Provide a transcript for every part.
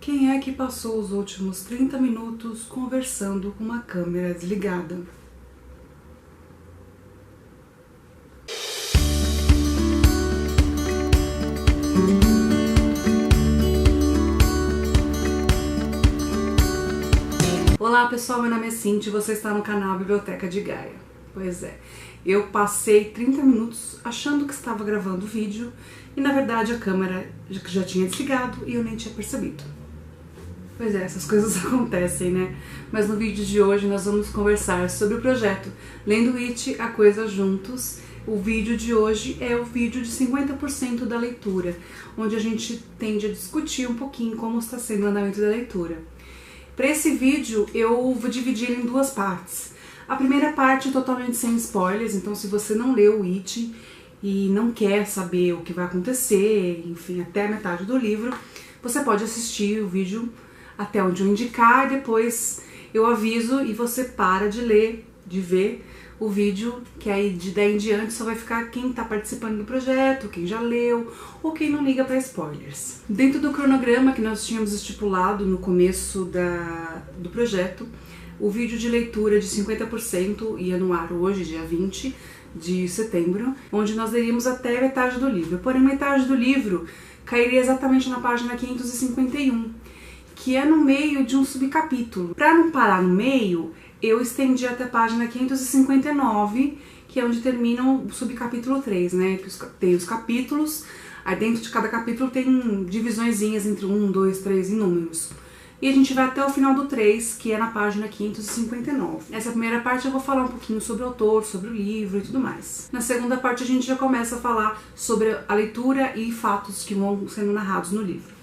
Quem é que passou os últimos 30 minutos conversando com uma câmera desligada? Olá pessoal, meu nome é Cintia e você está no canal Biblioteca de Gaia. Pois é, eu passei 30 minutos achando que estava gravando vídeo e na verdade a câmera já tinha desligado e eu nem tinha percebido. Pois é, essas coisas acontecem, né? Mas no vídeo de hoje nós vamos conversar sobre o projeto Lendo It, a Coisa Juntos. O vídeo de hoje é o vídeo de 50% da leitura, onde a gente tende a discutir um pouquinho como está sendo o andamento da leitura. Para esse vídeo eu vou dividir ele em duas partes. A primeira parte é totalmente sem spoilers, então se você não leu o It e não quer saber o que vai acontecer, enfim, até a metade do livro, você pode assistir o vídeo até onde eu indicar, e depois eu aviso e você para de ler, de ver o vídeo, que aí de daí em diante só vai ficar quem está participando do projeto, quem já leu ou quem não liga para spoilers. Dentro do cronograma que nós tínhamos estipulado no começo do projeto, o vídeo de leitura de 50% ia no ar hoje, dia 20 de setembro, onde nós leríamos até a metade do livro. Porém, metade do livro cairia exatamente na página 551, que é no meio de um subcapítulo. Para não parar no meio, eu estendi até a página 559, que é onde termina o subcapítulo 3, né? Tem os capítulos, aí dentro de cada capítulo tem divisõezinhas entre 1, 2, 3 em números. E a gente vai até o final do 3, que é na página 559. Nessa primeira parte eu vou falar um pouquinho sobre o autor, sobre o livro e tudo mais. Na segunda parte a gente já começa a falar sobre a leitura e fatos que vão sendo narrados no livro.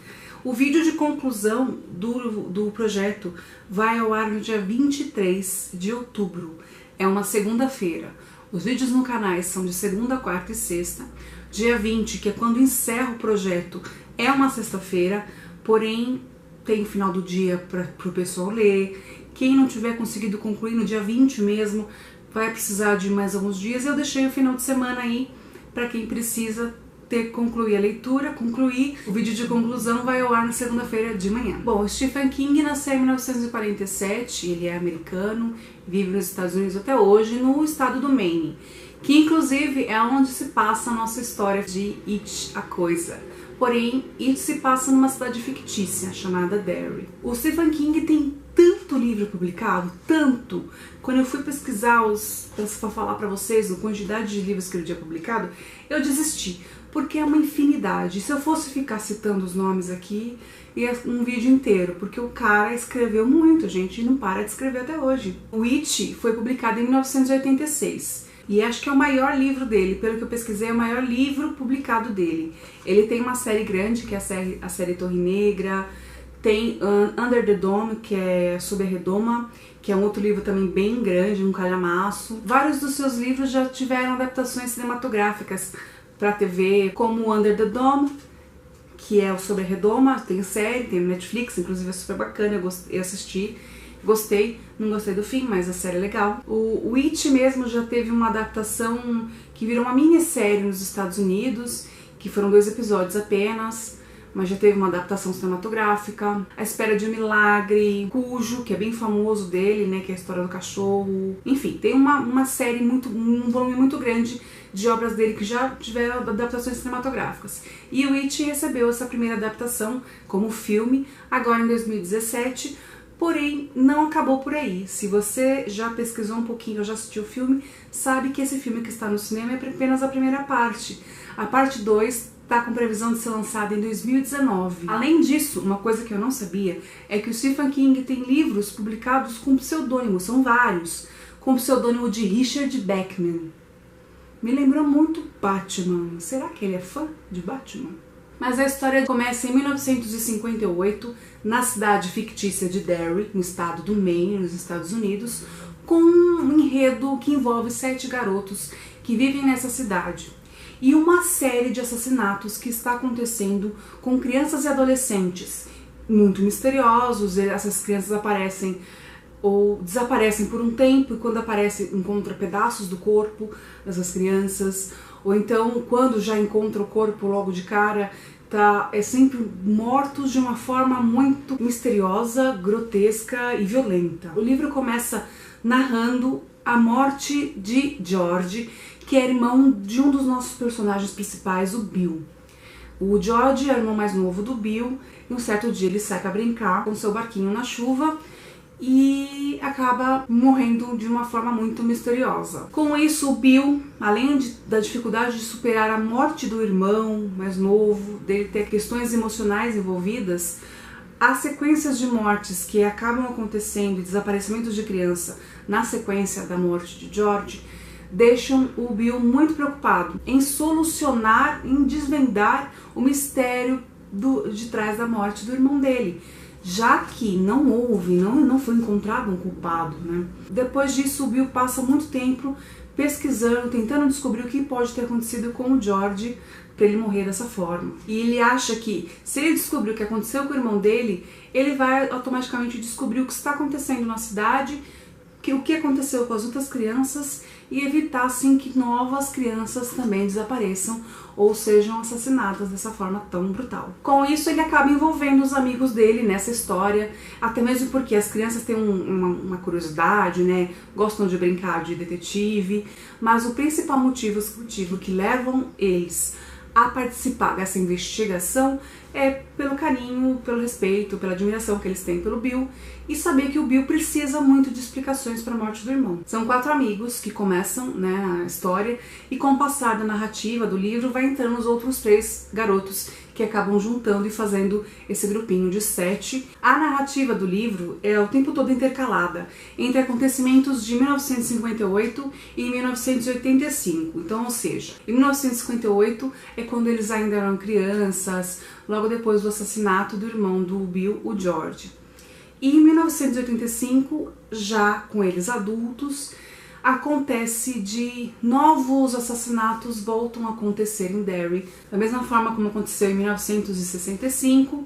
O vídeo de conclusão do projeto vai ao ar no dia 23 de outubro. É uma segunda-feira. Os vídeos no canal são de segunda, quarta e sexta. Dia 20, que é quando encerra o projeto, é uma sexta-feira, porém tem final do dia para o pessoal ler. Quem não tiver conseguido concluir no dia 20 mesmo, vai precisar de mais alguns dias. Eu deixei o final de semana aí para quem precisa concluir a leitura, concluir. O vídeo de conclusão vai ao ar na segunda-feira de manhã. Bom, Stephen King nasceu em 1947, ele é americano, vive nos Estados Unidos até hoje, no estado do Maine, que inclusive é onde se passa a nossa história de It, a Coisa. Porém, It se passa numa cidade fictícia chamada Derry. O Stephen King tem tanto livro publicado, tanto. Quando eu fui pesquisar para falar para vocês a quantidade de livros que ele tinha publicado, eu desisti, porque é uma infinidade. Se eu fosse ficar citando os nomes aqui, ia um vídeo inteiro, porque o cara escreveu muito, gente, e não para de escrever até hoje. O It foi publicado em 1986. E acho que é o maior livro dele, pelo que eu pesquisei, é o maior livro publicado dele. Ele tem uma série grande, que é a série Torre Negra, tem Under the Dome, que é Sob a Redoma, que é um outro livro também bem grande, um calhamaço. Vários dos seus livros já tiveram adaptações cinematográficas para TV, como Under the Dome, que é o Sobre a Redoma, tem série, tem Netflix, inclusive é super bacana, eu assisti. Gostei, não gostei do fim, mas a série é legal. O It mesmo já teve uma adaptação que virou uma minissérie nos Estados Unidos, que foram 2 episódios apenas, mas já teve uma adaptação cinematográfica. A Espera de um Milagre, Cujo, que é bem famoso dele, né, que é a história do cachorro. Enfim, tem uma série, um volume muito grande de obras dele que já tiveram adaptações cinematográficas. E o It recebeu essa primeira adaptação como filme, agora em 2017, porém, não acabou por aí. Se você já pesquisou um pouquinho ou já assistiu o filme, sabe que esse filme que está no cinema é apenas a primeira parte. A parte 2 está com previsão de ser lançada em 2019. Além disso, uma coisa que eu não sabia é que o Stephen King tem livros publicados com pseudônimo, são vários, com o pseudônimo de Richard Bachman. Me lembrou muito Batman. Será que ele é fã de Batman? Mas a história começa em 1958, na cidade fictícia de Derry, no estado do Maine, nos Estados Unidos, com um enredo que envolve 7 garotos que vivem nessa cidade. E uma série de assassinatos que está acontecendo com crianças e adolescentes, muito misteriosos. Essas crianças aparecem ou desaparecem por um tempo, e quando aparece encontra pedaços do corpo dessas crianças, ou então quando já encontra o corpo logo de cara, sempre mortos de uma forma muito misteriosa, grotesca e violenta. O livro começa narrando a morte de George, que é irmão de um dos nossos personagens principais, o Bill. O George é o irmão mais novo do Bill, e um certo dia ele sai para brincar com seu barquinho na chuva e acaba morrendo de uma forma muito misteriosa. Com isso, o Bill, além da dificuldade de superar a morte do irmão mais novo, dele ter questões emocionais envolvidas, as sequências de mortes que acabam acontecendo e desaparecimentos de criança na sequência da morte de George deixam o Bill muito preocupado em solucionar, em desvendar o mistério de trás da morte do irmão dele, já que não foi encontrado um culpado, né? Depois disso, o Bill passa muito tempo pesquisando, tentando descobrir o que pode ter acontecido com o George para ele morrer dessa forma. E ele acha que, se ele descobrir o que aconteceu com o irmão dele, ele vai automaticamente descobrir o que está acontecendo na cidade, o que aconteceu com as outras crianças, e evitar assim que novas crianças também desapareçam ou sejam assassinadas dessa forma tão brutal. Com isso, ele acaba envolvendo os amigos dele nessa história, até mesmo porque as crianças têm uma curiosidade, né? Gostam de brincar de detetive, mas o principal motivo que levam eles a participar dessa investigação é pelo carinho, pelo respeito, pela admiração que eles têm pelo Bill e saber que o Bill precisa muito de explicações para a morte do irmão. São 4 amigos que começam, né, a história, e com o passar da narrativa do livro vai entrando os outros 3 garotos que acabam juntando e fazendo esse grupinho de 7. A narrativa do livro é o tempo todo intercalada entre acontecimentos de 1958 e 1985. Então, ou seja, em 1958 é quando eles ainda eram crianças, logo depois do assassinato do irmão do Bill, o George. E em 1985, já com eles adultos, acontece de novos assassinatos voltam a acontecer em Derry, da mesma forma como aconteceu em 1965,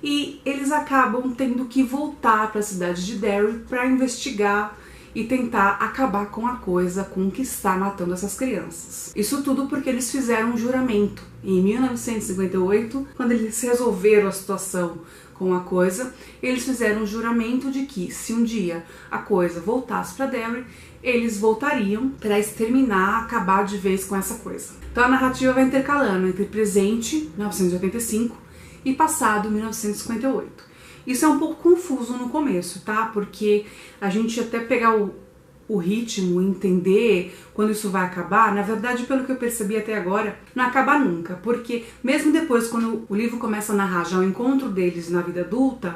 e eles acabam tendo que voltar para a cidade de Derry para investigar e tentar acabar com a coisa, com o que está matando essas crianças. Isso tudo porque eles fizeram um juramento em 1958, quando eles resolveram a situação com a coisa, eles fizeram um juramento de que se um dia a coisa voltasse para Derry, eles voltariam para exterminar, acabar de vez com essa coisa. Então a narrativa vai intercalando entre presente, 1985, e passado, 1958. Isso é um pouco confuso no começo, tá? Porque a gente até pegar o ritmo, entender quando isso vai acabar, na verdade, pelo que eu percebi até agora, não acaba nunca. Porque mesmo depois, quando o livro começa a narrar já o encontro deles na vida adulta,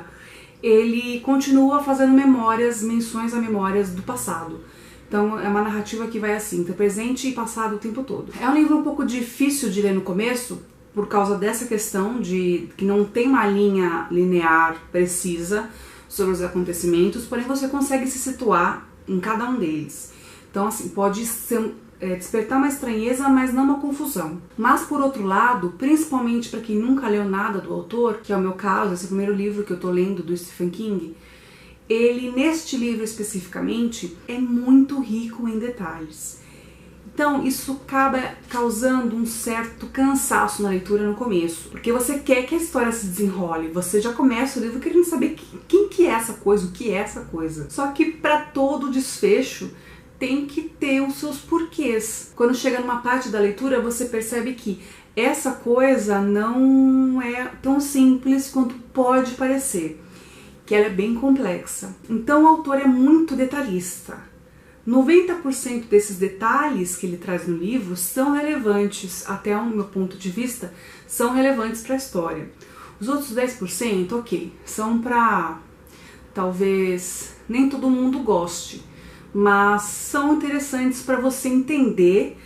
ele continua fazendo menções a memórias do passado. Então é uma narrativa que vai assim, entre presente e passado o tempo todo. É um livro um pouco difícil de ler no começo, por causa dessa questão de que não tem uma linha linear precisa sobre os acontecimentos, porém você consegue se situar em cada um deles. Então assim, pode despertar uma estranheza, mas não uma confusão. Mas por outro lado, principalmente para quem nunca leu nada do autor, que é o meu caso, esse primeiro livro que eu tô lendo do Stephen King, ele neste livro especificamente é muito rico em detalhes. Então isso acaba causando um certo cansaço na leitura no começo, porque você quer que a história se desenrole, você já começa o livro querendo saber quem que é essa coisa, o que é essa coisa. Só que para todo desfecho tem que ter os seus porquês. Quando chega numa parte da leitura você percebe que essa coisa não é tão simples quanto pode parecer, que ela é bem complexa. Então o autor é muito detalhista. 90% desses detalhes que ele traz no livro são relevantes, até o meu ponto de vista, são relevantes para a história. Os outros 10%, ok, são para talvez nem todo mundo goste, mas são interessantes para você entender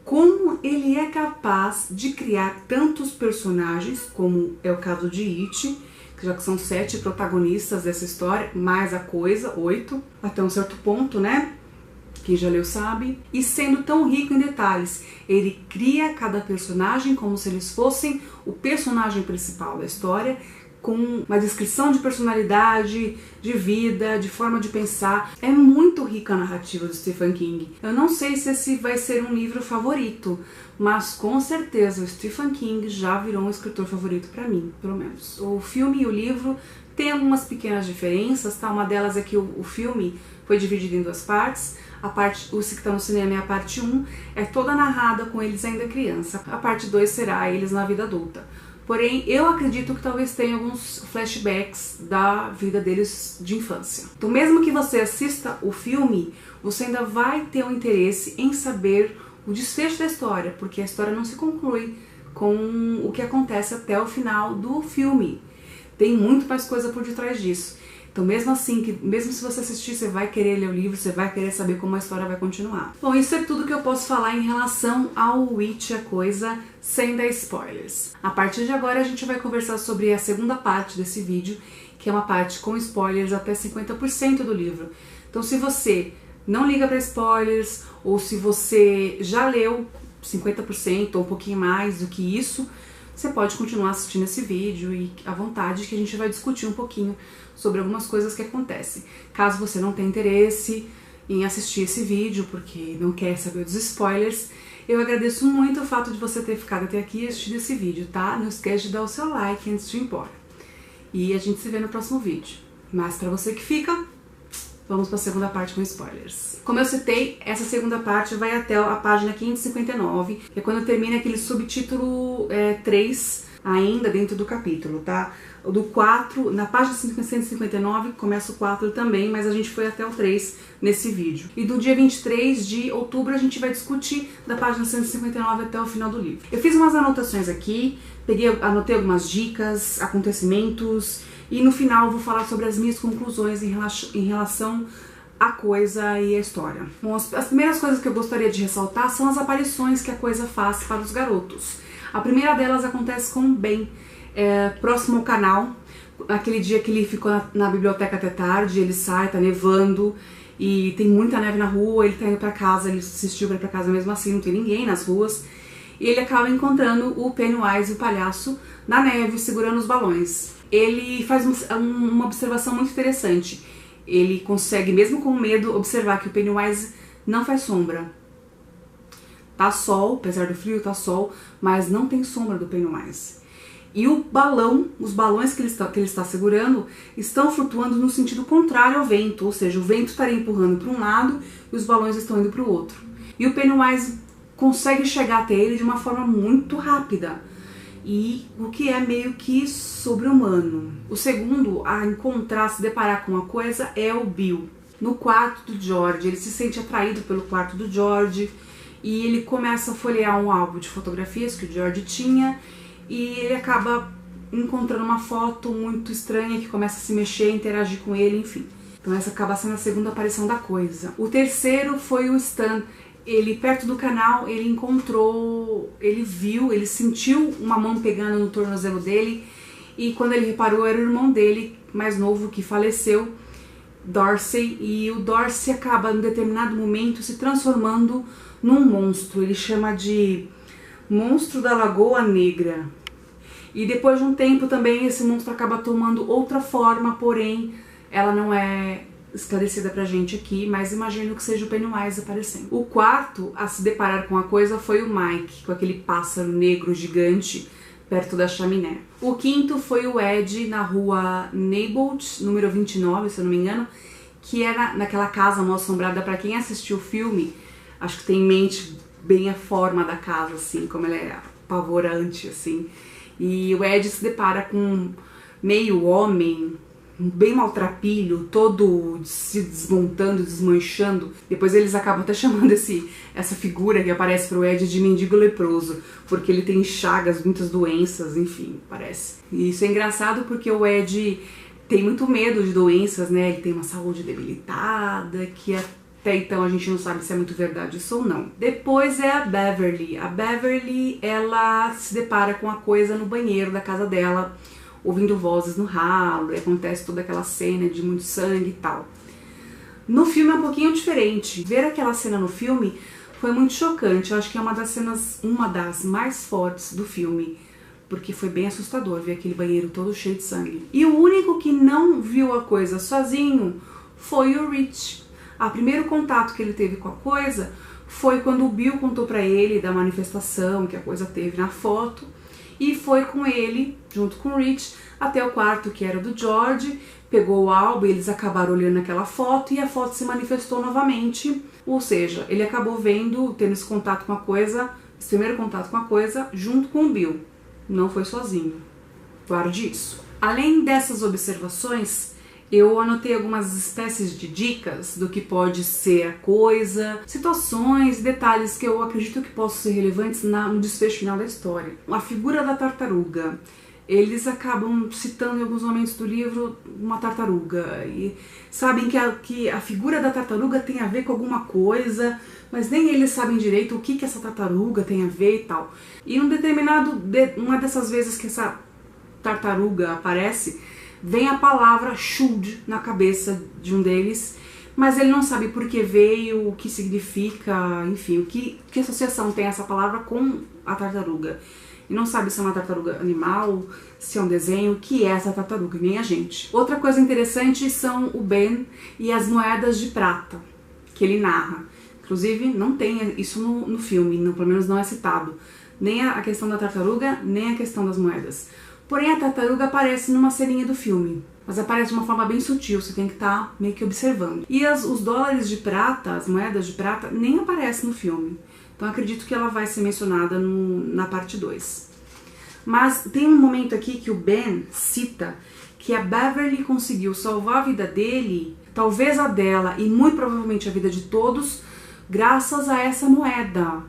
como ele é capaz de criar tantos personagens, como é o caso de It, já que são 7 protagonistas dessa história, mais a coisa, 8, até um certo ponto, né? Quem já leu sabe. E sendo tão rico em detalhes, ele cria cada personagem como se eles fossem o personagem principal da história, com uma descrição de personalidade, de vida, de forma de pensar. É muito rica a narrativa do Stephen King. Eu não sei se esse vai ser um livro favorito, mas com certeza o Stephen King já virou um escritor favorito para mim, pelo menos. O filme e o livro têm algumas pequenas diferenças, tá? Uma delas é que o filme foi dividido em duas partes. Esse que está no cinema é a parte 1, é toda narrada com eles ainda criança. A parte 2 será eles na vida adulta. Porém, eu acredito que talvez tenha alguns flashbacks da vida deles de infância. Então, mesmo que você assista o filme, você ainda vai ter um interesse em saber o desfecho da história, porque a história não se conclui com o que acontece até o final do filme. Tem muito mais coisa por detrás disso. Então, mesmo assim, mesmo se você assistir, você vai querer ler o livro, você vai querer saber como a história vai continuar. Bom, isso é tudo que eu posso falar em relação ao It, a Coisa, sem dar spoilers. A partir de agora, a gente vai conversar sobre a segunda parte desse vídeo, que é uma parte com spoilers até 50% do livro. Então, se você não liga para spoilers, ou se você já leu 50% ou um pouquinho mais do que isso, você pode continuar assistindo esse vídeo e à vontade, que a gente vai discutir um pouquinho sobre algumas coisas que acontecem. Caso você não tenha interesse em assistir esse vídeo porque não quer saber dos spoilers, eu agradeço muito o fato de você ter ficado até aqui e assistido esse vídeo, tá? Não esquece de dar o seu like antes de ir embora. E a gente se vê no próximo vídeo. Mas pra você que fica, vamos para a segunda parte com spoilers. Como eu citei, essa segunda parte vai até a página 559, que é quando termina aquele subtítulo 3, ainda dentro do capítulo, tá? O do 4, na página 159, começa o 4 também, mas a gente foi até o 3 nesse vídeo. E do dia 23 de outubro a gente vai discutir da página 159 até o final do livro. Eu fiz umas anotações aqui, anotei algumas dicas, acontecimentos, e no final eu vou falar sobre as minhas conclusões em relação à Coisa e à história. Bom, as primeiras coisas que eu gostaria de ressaltar são as aparições que a Coisa faz para os garotos. A primeira delas acontece com o Ben, próximo ao canal, aquele dia que ele ficou na biblioteca até tarde, ele sai, tá nevando e tem muita neve na rua, ele tá indo pra casa, ele insistiu pra ir pra casa mesmo assim, não tem ninguém nas ruas, e ele acaba encontrando o Pennywise, o palhaço, na neve, segurando os balões. Ele faz uma observação muito interessante. Ele consegue, mesmo com medo, observar que o Pennywise não faz sombra. Tá sol, apesar do frio, tá sol, mas não tem sombra do Pennywise. E o balão, os balões que ele está segurando, estão flutuando no sentido contrário ao vento, ou seja, o vento estaria empurrando para um lado e os balões estão indo para o outro. E o Pennywise consegue chegar até ele de uma forma muito rápida, e o que é meio que sobre-humano. O segundo a encontrar, se deparar com uma coisa, é o Bill. No quarto do George, ele se sente atraído pelo quarto do George, e ele começa a folhear um álbum de fotografias que o George tinha, e ele acaba encontrando uma foto muito estranha que começa a se mexer, interagir com ele, enfim. Então essa acaba sendo a segunda aparição da Coisa. O terceiro foi o Stan. Ele, perto do canal, ele encontrou, ele viu, ele sentiu uma mão pegando no tornozelo dele, e quando ele reparou era o irmão dele, mais novo, que faleceu, Dorsey, e o Dorsey acaba, em determinado momento, se transformando num monstro. Ele chama de Monstro da Lagoa Negra. E depois de um tempo também esse monstro acaba tomando outra forma, porém ela não é esclarecida pra gente aqui, mas imagino que seja o Pennywise aparecendo. O quarto a se deparar com a Coisa foi o Mike, com aquele pássaro negro gigante perto da chaminé. O quinto foi o Ed na rua Neighbolt, número 29, se eu não me engano, que era naquela casa mal assombrada. Pra quem assistiu o filme, acho que tem em mente bem a forma da casa, assim, como ela é apavorante, assim. E o Ed se depara com meio homem, bem maltrapilho, todo se desmontando, desmanchando. Depois eles acabam até chamando essa figura que aparece pro Ed de mendigo leproso, porque ele tem chagas, muitas doenças, enfim, parece. E isso é engraçado porque o Ed tem muito medo de doenças, né? Ele tem uma saúde debilitada, que até então a gente não sabe se é muito verdade isso ou não. Depois é a Beverly. A Beverly, ela se depara com a Coisa no banheiro da casa dela, ouvindo vozes no ralo, e acontece toda aquela cena de muito sangue e tal. No filme é um pouquinho diferente. Ver aquela cena no filme foi muito chocante. Eu acho que é uma das cenas, uma das mais fortes do filme, porque foi bem assustador ver aquele banheiro todo cheio de sangue. E o único que não viu a coisa sozinho foi o Rich. O primeiro contato que ele teve com a coisa foi quando o Bill contou pra ele da manifestação que a coisa teve na foto, e foi com ele, junto com o Rich, até o quarto que era do George, pegou o álbum e eles acabaram olhando aquela foto e a foto se manifestou novamente, ou seja, ele acabou vendo, tendo esse contato com a coisa, esse primeiro contato com a coisa, junto com o Bill, não foi sozinho, guarde isso. Além dessas observações, eu anotei algumas espécies de dicas do que pode ser a coisa, situações, detalhes que eu acredito que possam ser relevantes no desfecho final da história. A figura da tartaruga. Eles acabam citando em alguns momentos do livro uma tartaruga e sabem que a figura da tartaruga tem a ver com alguma coisa, mas nem eles sabem direito o que essa tartaruga tem a ver e tal. E uma dessas vezes que essa tartaruga aparece, vem a palavra should na cabeça de um deles, mas ele não sabe por que veio, o que significa, enfim, o que associação tem essa palavra com a tartaruga. E não sabe se é uma tartaruga animal, se é um desenho, o que é essa tartaruga, nem a gente. Outra coisa interessante são o Ben e as moedas de prata, que ele narra. Inclusive, não tem isso no filme, pelo menos não é citado. Nem a questão da tartaruga, nem a questão das moedas. Porém, a tartaruga aparece numa ceninha do filme, mas aparece de uma forma bem sutil, você tem que estar meio que observando. E os dólares de prata, as moedas de prata, nem aparecem no filme. Então acredito que ela vai ser mencionada na parte 2. Mas tem um momento aqui que o Ben cita que a Beverly conseguiu salvar a vida dele, talvez a dela e muito provavelmente a vida de todos, graças a essa moeda.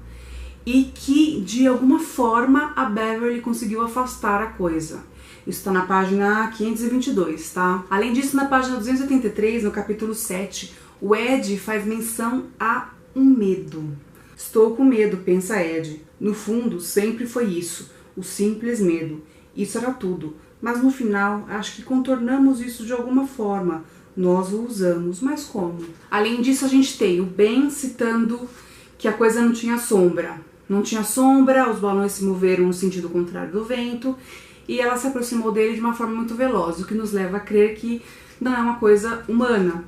E que, de alguma forma, a Beverly conseguiu afastar a coisa. Isso está na página 522, tá? Além disso, na página 283, no capítulo 7, o Ed faz menção a um medo. Estou com medo, pensa Ed. No fundo, sempre foi isso, o simples medo. Isso era tudo. Mas no final, acho que contornamos isso de alguma forma. Nós o usamos, mas como? Além disso, a gente tem o Ben citando que a coisa não tinha sombra. Não tinha sombra, os balões se moveram no sentido contrário do vento e ela se aproximou dele de uma forma muito veloz, o que nos leva a crer que não é uma coisa humana,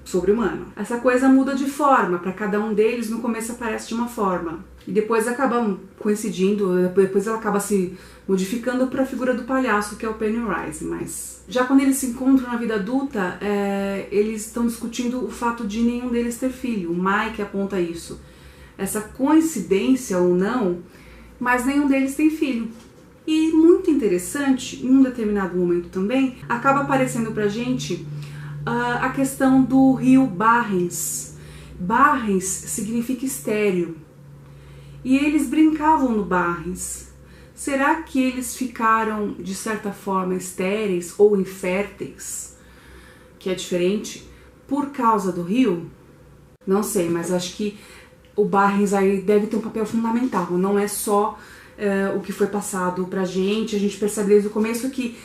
sobre-humana. Essa coisa muda de forma, para cada um deles no começo aparece de uma forma e depois acabam coincidindo, depois ela acaba se modificando para a figura do palhaço, que é o Pennywise. Mas já quando eles se encontram na vida adulta, eles estão discutindo o fato de nenhum deles ter filho. O Mike aponta isso. Essa coincidência ou não, mas nenhum deles tem filho. E muito interessante, em um determinado momento também, acaba aparecendo pra gente a questão do rio Barrens. Barrens significa estéreo. E eles brincavam no Barrens. Será que eles ficaram, de certa forma, estéreis ou inférteis, que é diferente, por causa do rio? Não sei, mas acho que o Barrens aí deve ter um papel fundamental, não é só o que foi passado pra gente, a gente percebe desde o começo que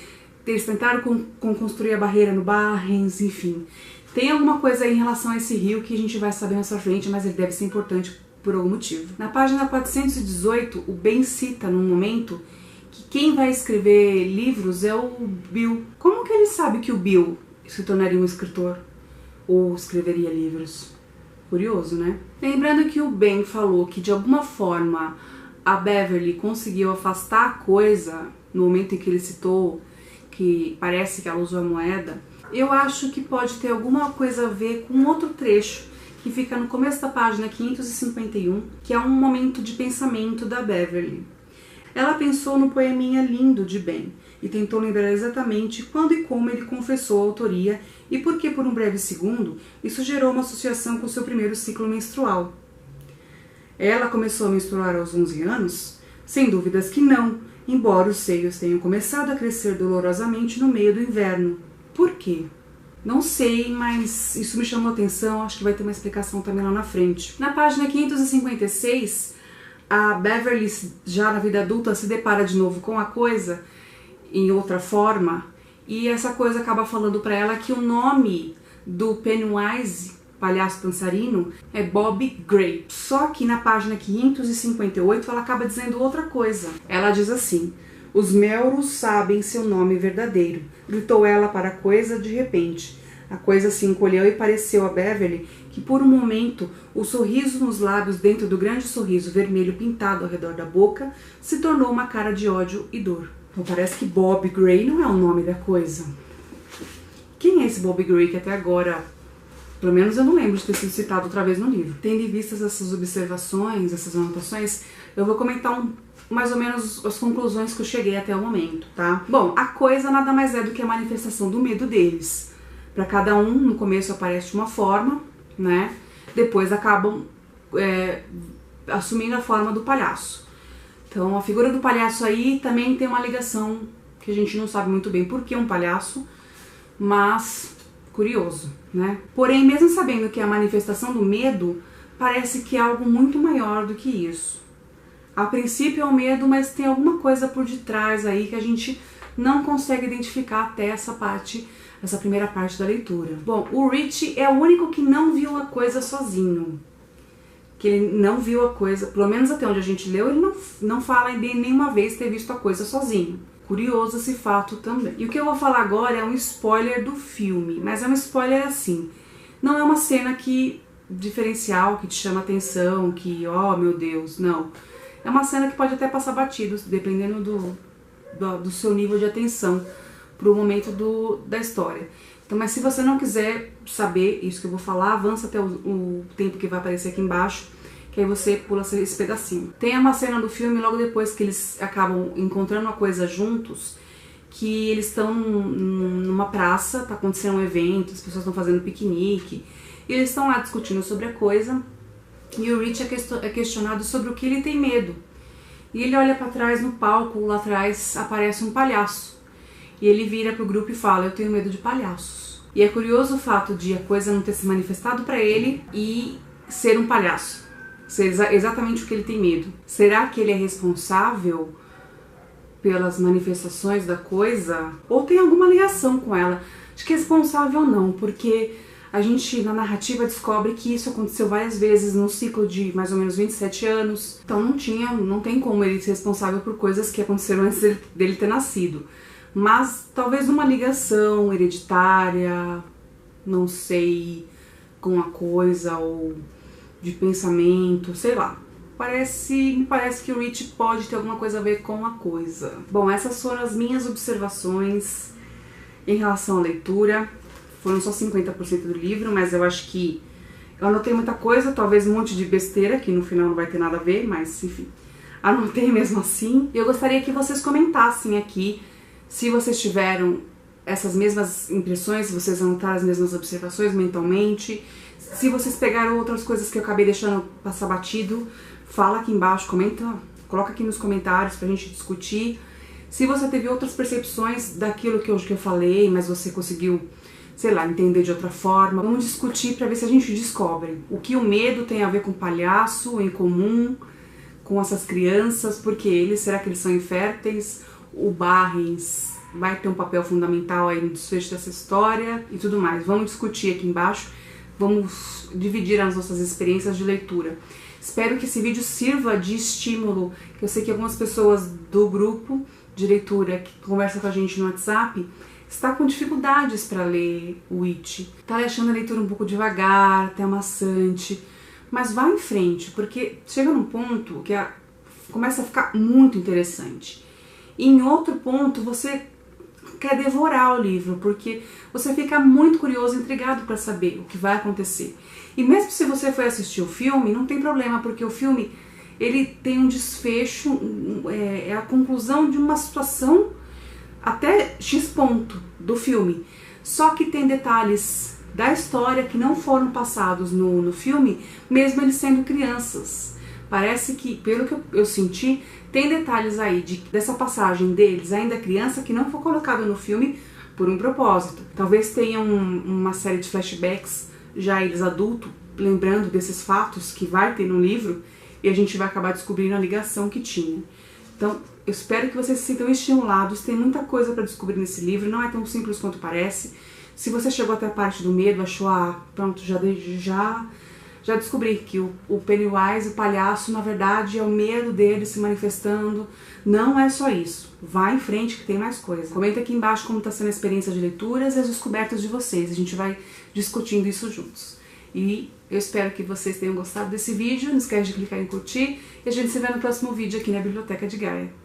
eles tentaram construir a barreira no Barrens, enfim. Tem alguma coisa aí em relação a esse rio que a gente vai saber mais pra frente, mas ele deve ser importante por algum motivo. Na página 418, o Ben cita num momento que quem vai escrever livros é o Bill. Como que ele sabe que o Bill se tornaria um escritor? Ou escreveria livros? Curioso, né? Lembrando que o Ben falou que de alguma forma a Beverly conseguiu afastar a coisa no momento em que ele citou que parece que ela usou a moeda, eu acho que pode ter alguma coisa a ver com outro trecho que fica no começo da página 551, que é um momento de pensamento da Beverly. Ela pensou no poeminha lindo de Ben e tentou lembrar exatamente quando e como ele confessou a autoria e por que, por um breve segundo, isso gerou uma associação com seu primeiro ciclo menstrual. Ela começou a menstruar aos 11 anos? Sem dúvidas que não, embora os seios tenham começado a crescer dolorosamente no meio do inverno. Por quê? Não sei, mas isso me chamou a atenção, acho que vai ter uma explicação também lá na frente. Na página 556, a Beverly, já na vida adulta, se depara de novo com a coisa em outra forma, e essa coisa acaba falando para ela que o nome do Pennywise, palhaço dançarino, é Bob Gray. Só que na página 558 ela acaba dizendo outra coisa. Ela diz assim: Os Melrose sabem seu nome verdadeiro, gritou ela para a coisa de repente. A coisa se encolheu e pareceu a Beverly que por um momento o sorriso nos lábios dentro do grande sorriso vermelho pintado ao redor da boca se tornou uma cara de ódio e dor. Então parece que Bob Gray não é o nome da coisa. Quem é esse Bob Gray que até agora, pelo menos eu não lembro de ter sido citado outra vez no livro? Tendo em vista essas observações, essas anotações, eu vou comentar mais ou menos as conclusões que eu cheguei até o momento, tá? Bom, a coisa nada mais é do que a manifestação do medo deles. Para cada um, no começo aparece de uma forma, né? Depois acabam assumindo a forma do palhaço. Então a figura do palhaço aí também tem uma ligação que a gente não sabe muito bem por que um palhaço, mas curioso, né? Porém, mesmo sabendo que é a manifestação do medo, parece que é algo muito maior do que isso. A princípio é o medo, mas tem alguma coisa por detrás aí que a gente não consegue identificar até essa primeira parte da leitura. Bom, o Rich é o único que não viu a coisa sozinho. Que ele não viu a coisa, pelo menos até onde a gente leu, ele não fala em nenhuma vez ter visto a coisa sozinho. Curioso esse fato também. E o que eu vou falar agora é um spoiler do filme, mas é um spoiler assim. Não é uma cena diferencial, que te chama atenção, que, oh meu Deus, não. É uma cena que pode até passar batido, dependendo do seu nível de atenção pro momento da história. Então, mas se você não quiser saber isso que eu vou falar, avança até o tempo que vai aparecer aqui embaixo, que aí você pula esse pedacinho. Tem uma cena do filme, logo depois que eles acabam encontrando uma coisa juntos, que eles estão numa praça, tá acontecendo um evento, as pessoas estão fazendo piquenique, e eles estão lá discutindo sobre a coisa, e o Rich é questionado sobre o que ele tem medo. E ele olha para trás no palco, lá atrás aparece um palhaço. E ele vira pro grupo e fala, eu tenho medo de palhaços. E é curioso o fato de a coisa não ter se manifestado para ele e ser um palhaço. Ser exatamente o que ele tem medo. Será que ele é responsável pelas manifestações da coisa? Ou tem alguma ligação com ela? Acho que é responsável não, porque a gente na narrativa descobre que isso aconteceu várias vezes num ciclo de mais ou menos 27 anos. Então não tem como ele ser responsável por coisas que aconteceram antes dele ter nascido. Mas talvez uma ligação hereditária, não sei, com a coisa ou de pensamento, sei lá. Me parece que o Rich pode ter alguma coisa a ver com a coisa. Bom, essas foram as minhas observações em relação à leitura. Foram só 50% do livro, mas eu acho que eu anotei muita coisa, talvez um monte de besteira, que no final não vai ter nada a ver, mas enfim, anotei mesmo assim. Eu gostaria que vocês comentassem aqui se vocês tiveram essas mesmas impressões, se vocês anotaram as mesmas observações mentalmente, se vocês pegaram outras coisas que eu acabei deixando passar batido, fala aqui embaixo, comenta, coloca aqui nos comentários pra gente discutir. Se você teve outras percepções daquilo que eu falei, mas você conseguiu, sei lá, entender de outra forma, vamos discutir pra ver se a gente descobre o que o medo tem a ver com o palhaço em comum, com essas crianças, porque será que eles são inférteis? O Barrens vai ter um papel fundamental aí no desfecho dessa história e tudo mais. Vamos discutir aqui embaixo, vamos dividir as nossas experiências de leitura. Espero que esse vídeo sirva de estímulo, que eu sei que algumas pessoas do grupo de leitura que conversa com a gente no WhatsApp está com dificuldades para ler o It. Tá achando a leitura um pouco devagar, até amassante, mas vá em frente, porque chega num ponto que começa a ficar muito interessante. E em outro ponto, você quer devorar o livro, porque você fica muito curioso, intrigado para saber o que vai acontecer. E mesmo se você foi assistir o filme, não tem problema, porque o filme ele tem um desfecho, é a conclusão de uma situação até X ponto do filme. Só que tem detalhes da história que não foram passados no filme, mesmo eles sendo crianças. Parece que, pelo que eu senti, tem detalhes aí dessa passagem deles, ainda criança, que não foi colocado no filme por um propósito. Talvez tenha uma série de flashbacks, já eles adultos, lembrando desses fatos que vai ter no livro, e a gente vai acabar descobrindo a ligação que tinha. Então, eu espero que vocês se sintam estimulados, tem muita coisa para descobrir nesse livro, não é tão simples quanto parece. Se você chegou até a parte do medo, achou, pronto, já Já descobri que o Pennywise, o palhaço, na verdade é o medo dele se manifestando. Não é só isso. Vá em frente que tem mais coisa. Comenta aqui embaixo como está sendo a experiência de leituras e as descobertas de vocês. A gente vai discutindo isso juntos. E eu espero que vocês tenham gostado desse vídeo. Não esquece de clicar em curtir. E a gente se vê no próximo vídeo aqui na Biblioteca de Gaia.